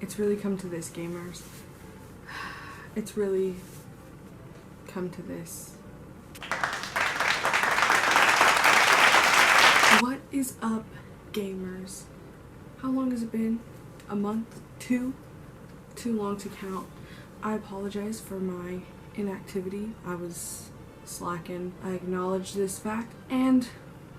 It's really come to this, gamers. It's really come to this. What is up, gamers? How long has it been? A month? 2? Too long to count. I apologize for my inactivity. I was slacking. I acknowledge this fact, and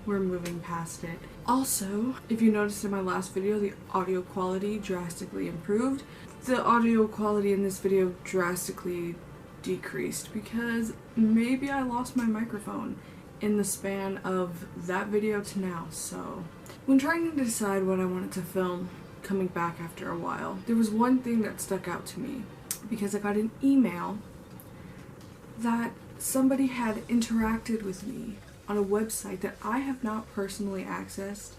we're moving past it. Also, if you noticed in my last video, the audio quality drastically improved. The audio quality in this video drastically decreased because maybe I lost my microphone in the span of that video to now. So when trying to decide what I wanted to film coming back after a while, there was one thing that stuck out to me because I got an email that somebody had interacted with me on a website that I have not personally accessed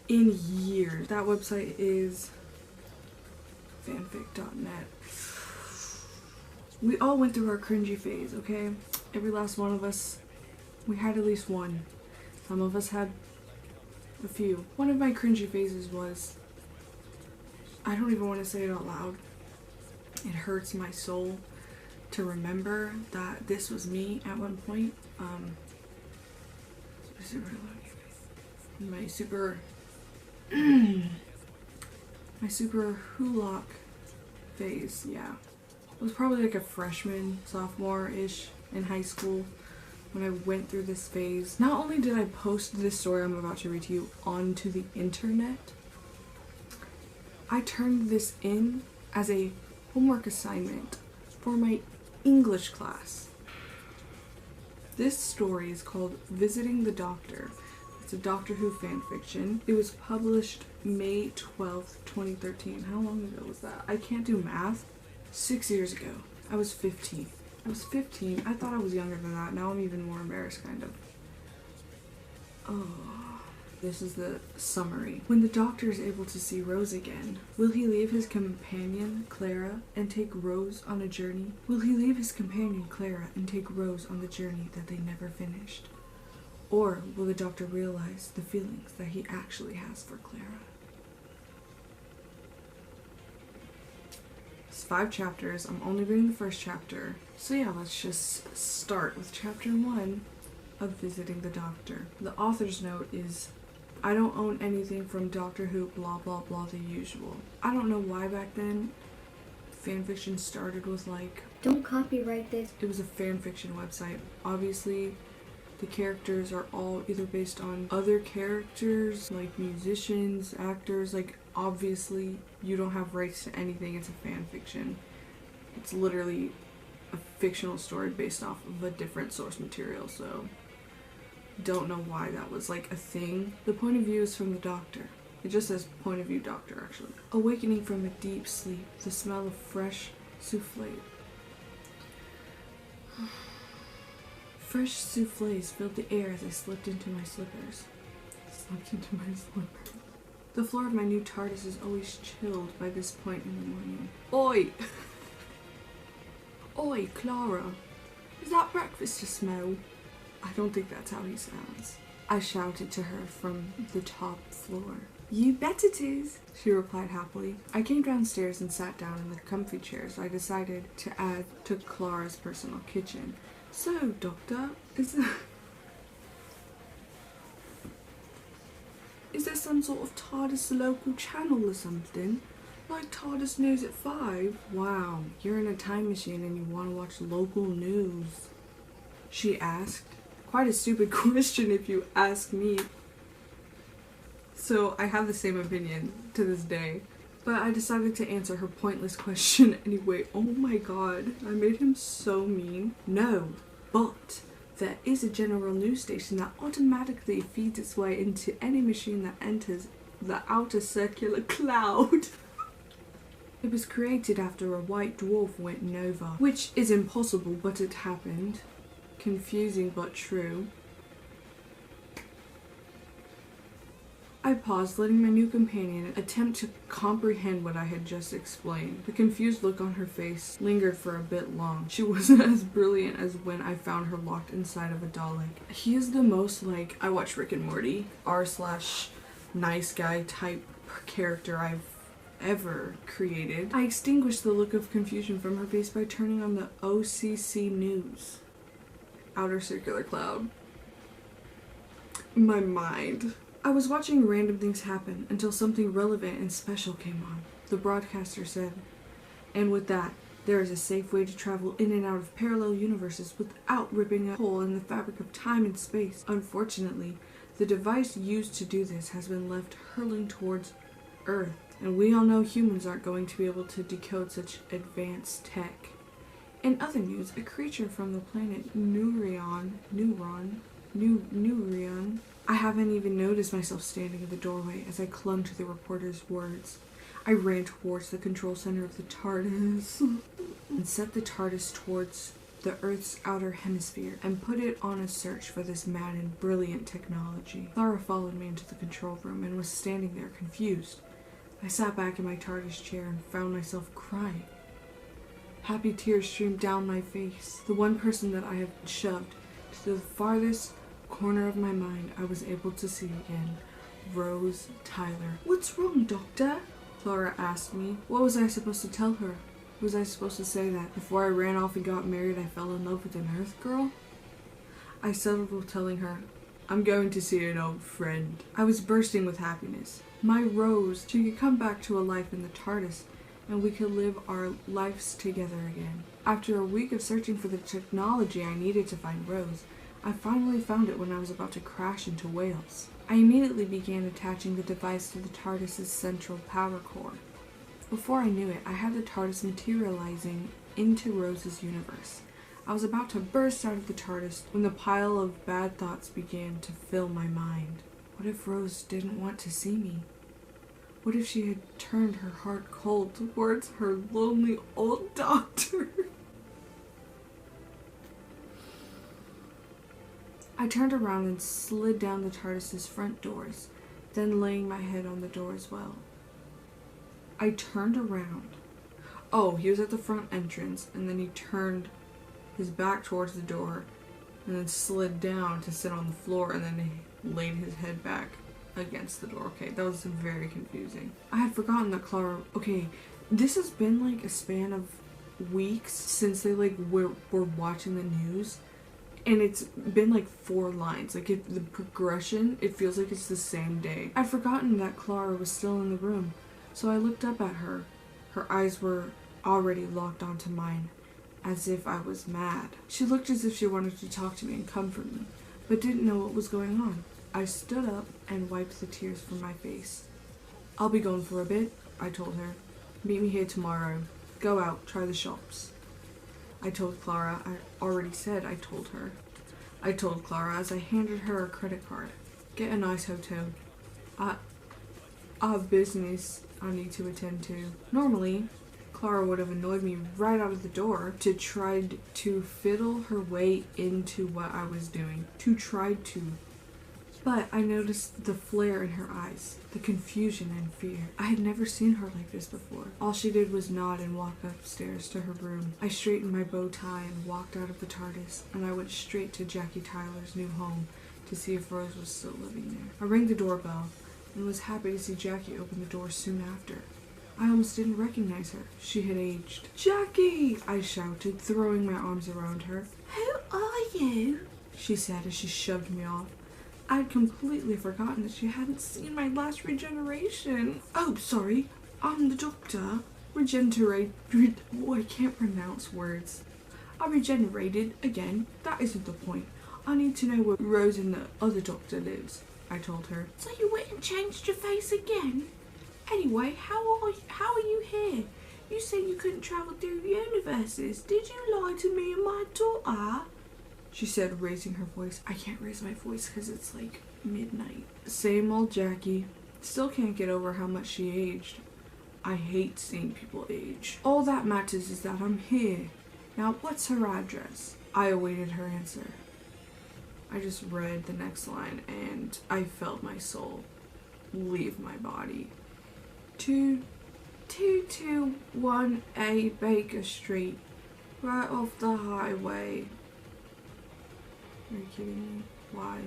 in years. That website is fanfic.net. We all went through our cringy phase, okay? Every last one of us, we had at least one. Some of us had a few. One of my cringy phases was, I don't even want to say it out loud. It hurts my soul to remember that this was me at one point. My super Huli phase, yeah. I was probably like a freshman, sophomore-ish in high school when I went through this phase. Not only did I post this story I'm about to read to you onto the internet, I turned this in as a homework assignment for my English class. This story is called Visiting the Doctor. It's a Doctor Who fanfiction. It was published May 12th, 2013. How long ago was that? I can't do math. 6 years ago. I was 15. I was 15. I thought I was younger than that. Now I'm even more embarrassed, kind of. Oh, this is the summary. When the Doctor is able to see Rose again, will he leave his companion, Clara, and take Rose on a journey? Will he leave his companion, Clara, and take Rose on the journey that they never finished? Or will the Doctor realize the feelings that he actually has for Clara? It's 5 chapters. I'm only reading the first chapter. So yeah, let's just start with chapter 1 of Visiting the Doctor. The author's note is, I don't own anything from Doctor Who, blah blah blah, the usual. I don't know why back then fanfiction started with like, don't copyright this. It was a fanfiction website. Obviously the characters are all either based on other characters, like musicians, actors. Like obviously you don't have rights to anything. It's a fanfiction. It's literally a fictional story based off of a different source material, so don't know why that was like a thing. The point of view is from the Doctor. It just says point of view Doctor, actually. Awakening from a deep sleep, the smell of fresh souffle. Fresh souffles filled the air as I slipped into my slippers. The floor of my new TARDIS is always chilled by this point in the morning. Oi! Oi, Clara. Is that breakfast to smell? I don't think that's how he sounds. I shouted to her from the top floor. You bet it is, she replied happily. I came downstairs and sat down in the comfy chair, so I decided to add to Clara's personal kitchen. So, Doctor, is there some sort of TARDIS local channel or something? Like TARDIS News at 5? Wow, you're in a time machine and you want to watch local news, she asked. Quite a stupid question if you ask me. So I have the same opinion to this day. But I decided to answer her pointless question anyway. Oh my god, I made him so mean. No, but there is a general news station that automatically feeds its way into any machine that enters the outer circular cloud. It was created after a white dwarf went nova, which is impossible, but it happened. Confusing but true. I paused, letting my new companion attempt to comprehend what I had just explained. The confused look on her face lingered for a bit long. She wasn't as brilliant as when I found her locked inside of a Dalek. He is the most like, I watch Rick and Morty, r/nice guy type character I've ever created. I extinguished the look of confusion from her face by turning on the OCC news. Outer circular cloud. My mind. I was watching random things happen until something relevant and special came on. The broadcaster said, "And with that, there is a safe way to travel in and out of parallel universes without ripping a hole in the fabric of time and space. Unfortunately, the device used to do this has been left hurling towards Earth, and we all know humans aren't going to be able to decode such advanced tech." In other news, a creature from the planet Neurion. I haven't even noticed myself standing in the doorway as I clung to the reporter's words. I ran towards the control center of the TARDIS and set the TARDIS towards the Earth's outer hemisphere and put it on a search for this mad and brilliant technology. Clara followed me into the control room and was standing there confused. I sat back in my TARDIS chair and found myself crying. Happy tears streamed down my face. The one person that I had shoved to the farthest corner of my mind I was able to see again. Rose Tyler. "What's wrong, Doctor?" Clara asked me. What was I supposed to tell her? Was I supposed to say that before I ran off and got married I fell in love with an Earth girl? I settled with telling her, "I'm going to see an old friend." I was bursting with happiness. My Rose, she could come back to a life in the TARDIS and we could live our lives together again. After a week of searching for the technology I needed to find Rose, I finally found it when I was about to crash into Wales. I immediately began attaching the device to the TARDIS's central power core. Before I knew it, I had the TARDIS materializing into Rose's universe. I was about to burst out of the TARDIS when the pile of bad thoughts began to fill my mind. What if Rose didn't want to see me? What if she had turned her heart cold towards her lonely old doctor? I turned around and slid down the TARDIS's front doors, then laying my head on the door as well. I turned around. Oh, he was at the front entrance, and then he turned his back towards the door, and then slid down to sit on the floor, and then he laid his head back against the door. Okay, that was very confusing. I had forgotten that Clara... Okay, this has been like a span of weeks since they were watching the news. And it's been like 4 lines. Like the progression, it feels like it's the same day. I'd forgotten that Clara was still in the room, so I looked up at her. Her eyes were already locked onto mine, as if I was mad. She looked as if she wanted to talk to me and comfort me, but didn't know what was going on. I stood up and wiped the tears from my face. "I'll be gone for a bit," I told her. "Meet me here tomorrow. Go out, try the shops." I told Clara. I already said I told her. I told Clara as I handed her a credit card. "Get a nice hotel. I have business I need to attend to." Normally, Clara would have annoyed me right out of the door to try to fiddle her way into what I was doing. But I noticed the flare in her eyes, the confusion and fear. I had never seen her like this before. All she did was nod and walk upstairs to her room. I straightened my bow tie and walked out of the TARDIS, and I went straight to Jackie Tyler's new home to see if Rose was still living there. I rang the doorbell and was happy to see Jackie open the door soon after. I almost didn't recognize her. She had aged. "Jackie!" I shouted, throwing my arms around her. "Who are you?" she said as she shoved me off. I'd completely forgotten that she hadn't seen my last regeneration. "Oh, sorry, I'm the doctor. I can't pronounce words. I regenerated again. That isn't the point. I need to know where Rose and the other doctor lives," I told her. "So you went and changed your face again? Anyway, how are you here? You said you couldn't travel through universes. Did you lie to me and my daughter?" she said, raising her voice. I can't raise my voice because it's like midnight. Same old Jackie. Still can't get over how much she aged. I hate seeing people age. "All that matters is that I'm here. Now, what's her address?" I awaited her answer. I just read the next line and I felt my soul leave my body. 221A Baker Street, right off the highway. Are you kidding me? Why?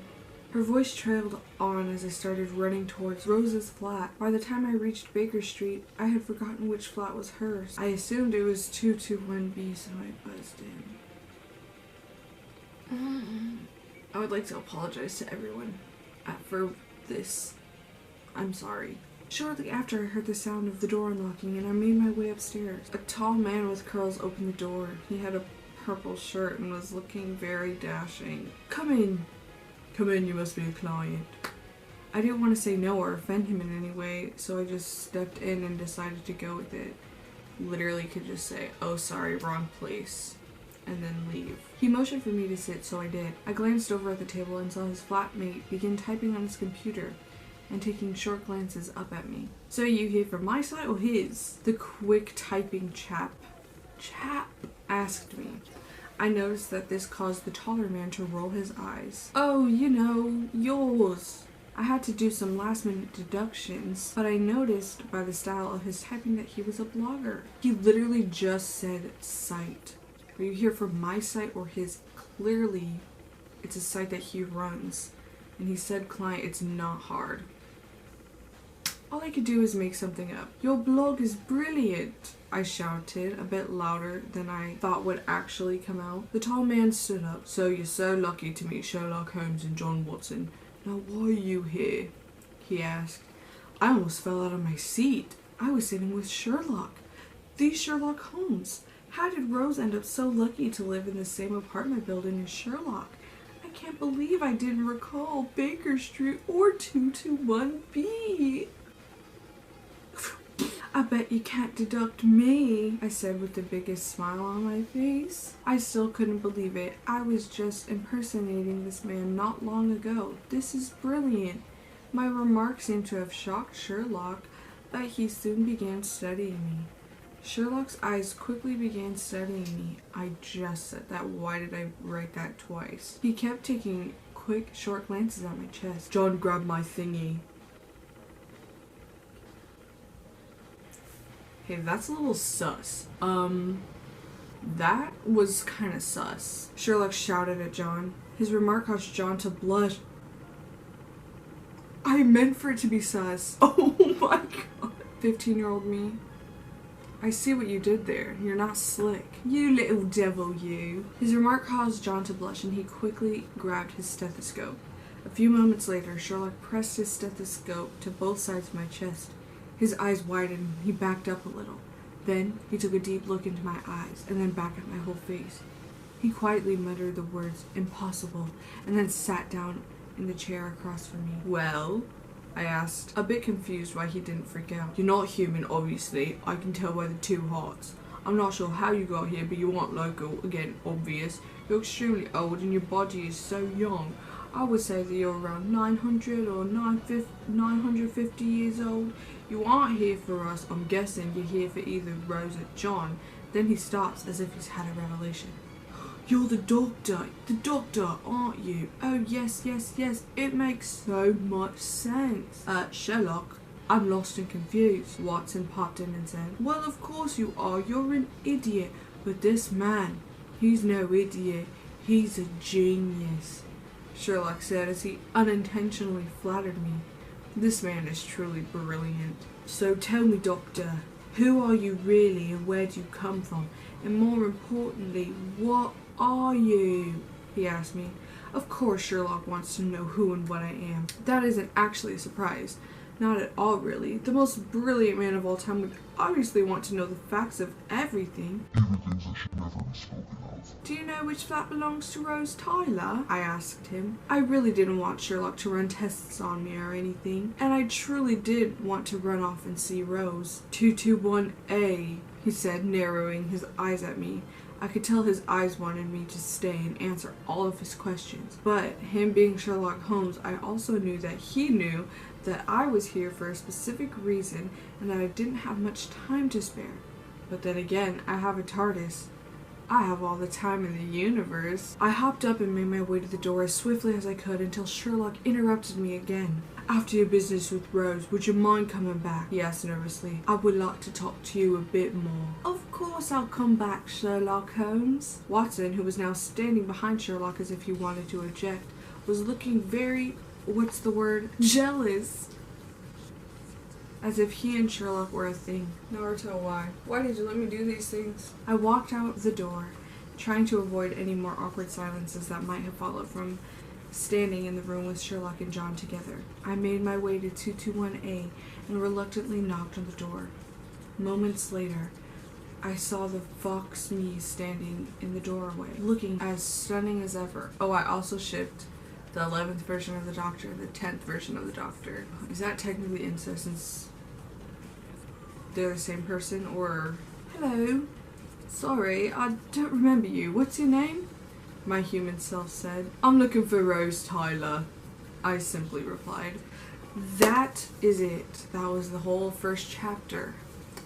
Her voice trailed on as I started running towards Rose's flat. By the time I reached Baker Street, I had forgotten which flat was hers. I assumed it was 221B, so I buzzed in. I would like to apologize to everyone for this. I'm sorry. Shortly after, I heard the sound of the door unlocking and I made my way upstairs. A tall man with curls opened the door. He had a purple shirt and was looking very dashing. Come in. Come in, you must be a client. I didn't want to say no or offend him in any way, so I just stepped in and decided to go with it. Literally could just say, oh sorry, wrong place, and then leave. He motioned for me to sit, so I did. I glanced over at the table and saw his flatmate begin typing on his computer and taking short glances up at me. So are you here from my side or his? The quick typing chap asked me. I noticed that this caused the taller man to roll his eyes. Oh, you know, yours. I had to do some last minute deductions, but I noticed by the style of his typing that he was a blogger. He literally just said site. Are you here for my site or his? Clearly, it's a site that he runs. And he said client, it's not hard. All I could do is make something up. Your blog is brilliant, I shouted, a bit louder than I thought would actually come out. The tall man stood up. So you're so lucky to meet Sherlock Holmes and John Watson. Now why are you here? He asked. I almost fell out of my seat. I was sitting with Sherlock. The Sherlock Holmes. How did Rose end up so lucky to live in the same apartment building as Sherlock? I can't believe I didn't recall Baker Street or 221B. I bet you can't deduct me, I said with the biggest smile on my face. I still couldn't believe it. I was just impersonating this man not long ago. This is brilliant. My remarks seemed to have shocked Sherlock, but he soon began studying me. Sherlock's eyes quickly began studying me. I just said that. Why did I write that twice? He kept taking quick, short glances at my chest. John grabbed my thingy. Hey, that's a little sus. That was kind of sus. Sherlock shouted at John. His remark caused John to blush. I meant for it to be sus. Oh my god. 15-year-old me. I see what you did there. You're not slick. You little devil, you. His remark caused John to blush and he quickly grabbed his stethoscope. A few moments later, Sherlock pressed his stethoscope to both sides of my chest. His eyes widened and he backed up a little. Then he took a deep look into my eyes and then back at my whole face. He quietly muttered the words, impossible, and then sat down in the chair across from me. Well? I asked, a bit confused why he didn't freak out. You're not human, obviously. I can tell by the two hearts. I'm not sure how you got here, but you aren't local. Again, obvious. You're extremely old and your body is so young. I would say that you're around 900 or 950 years old. You aren't here for us. I'm guessing you're here for either Rose or John. Then he stops as if he's had a revelation. You're the doctor, aren't you? Oh, yes, it makes so much sense. Sherlock, I'm lost and confused, Watson popped in and said. Well, of course you are, you're an idiot. But this man, he's no idiot, he's a genius, Sherlock said as he unintentionally flattered me. This man is truly brilliant. So tell me, Doctor, who are you really and where do you come from? And more importantly, what are you? He asked me. Of course Sherlock wants to know who and what I am. That isn't actually a surprise. Not at all, really. The most brilliant man of all time would obviously want to know the facts of everything. Even things that should never be spoken of. Do you know which flat belongs to Rose Tyler? I asked him. I really didn't want Sherlock to run tests on me or anything, and I truly did want to run off and see Rose. 221A, he said, narrowing his eyes at me. I could tell his eyes wanted me to stay and answer all of his questions. But him being Sherlock Holmes, I also knew that he knew that I was here for a specific reason and that I didn't have much time to spare. But then again, I have a TARDIS. I have all the time in the universe. I hopped up and made my way to the door as swiftly as I could until Sherlock interrupted me again. After your business with Rose, would you mind coming back? He asked nervously. I would like to talk to you a bit more. Of course I'll come back, Sherlock Holmes. Watson, who was now standing behind Sherlock as if he wanted to object, was looking very, what's the word, jealous. As if he and Sherlock were a thing. Naruto, why? Why did you let me do these things? I walked out the door, trying to avoid any more awkward silences that might have followed from standing in the room with Sherlock and John together. I made my way to 221A and reluctantly knocked on the door. Moments later, I saw the fox me standing in the doorway, looking as stunning as ever. Oh, I also shipped the 11th version of the Doctor, the 10th version of the Doctor. Is that technically incest since they're the same person? Or, hello, sorry, I don't remember you. What's your name? My human self said. I'm looking for Rose Tyler, I simply replied. That is it. That was the whole first chapter.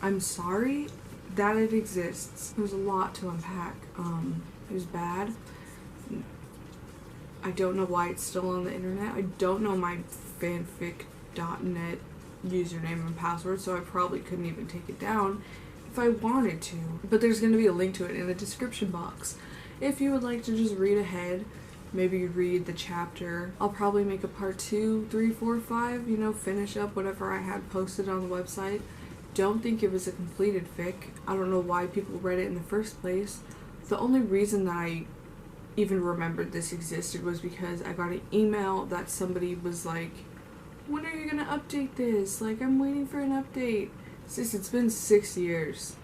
I'm sorry that it exists. There was a lot to unpack. It was bad. I don't know why it's still on the internet. I don't know my fanfic.net username and password, so I probably couldn't even take it down if I wanted to. But there's going to be a link to it in the description box. If you would like to just read ahead, maybe read the chapter. I'll probably make a part 2, 3, 4, 5, you know, finish up whatever I had posted on the website. Don't think it was a completed fic. I don't know why people read it in the first place. The only reason that I even remembered this existed was because I got an email that somebody was like, when are you gonna update this? Like, I'm waiting for an update. Sis, it's been 6 years.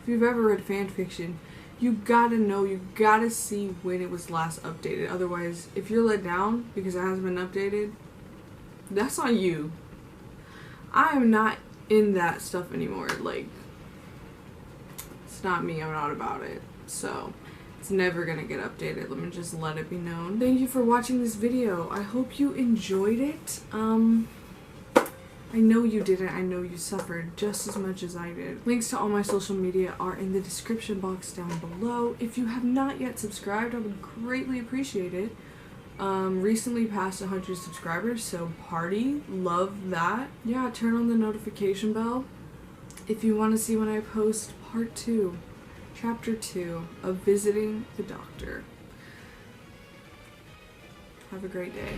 If you've ever read fanfiction, you gotta know, you gotta see when it was last updated. Otherwise, if you're let down because it hasn't been updated, that's on you. I am not in that stuff anymore. Like, it's not me, I'm not about it. So, it's never gonna get updated. Let me just let it be known. Thank you for watching this video. I hope you enjoyed it. I know you didn't. I know you suffered just as much as I did. Links to all my social media are in the description box down below. If you have not yet subscribed, I would greatly appreciate it. Recently passed 100 subscribers, so party. Love that. Yeah, turn on the notification bell if you want to see when I post part 2, chapter 2 of Visiting the Doctor. Have a great day.